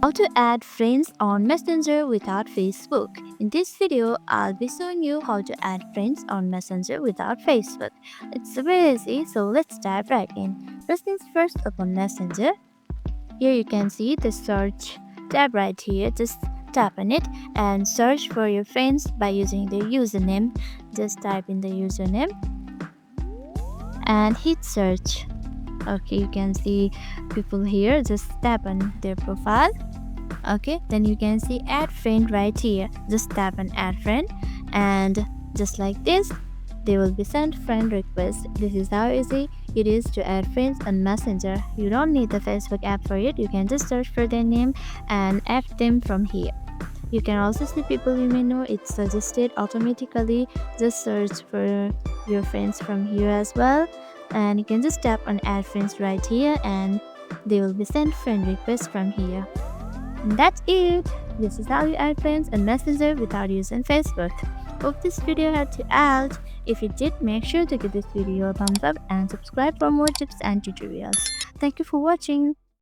How to add friends on Messenger without Facebook. In this video, I'll be showing you how to add friends on Messenger without Facebook. It's very easy, so let's dive right in. First things first, open Messenger. Here you can see the search tab right here. Just tap on it and search for your friends by using their username. Just type in the username and hit search. Okay, you can see people here. Just tap on their profile. Okay, then you can see add friend right here. Just tap on add friend and just like this they will be sent friend request. This is how easy it is to add friends on Messenger. You don't need the Facebook app for it. You can just search for their name and add them from here. You can also see people you may know. It's suggested automatically. Just search for your friends from here as well, and you can just tap on add friends right here and they will be sent friend requests from here. And that's it. This is how you add friends on Messenger without using Facebook. Hope this video helped you out. If it did, make sure to give this video a thumbs up and subscribe for more tips and tutorials. Thank you for watching.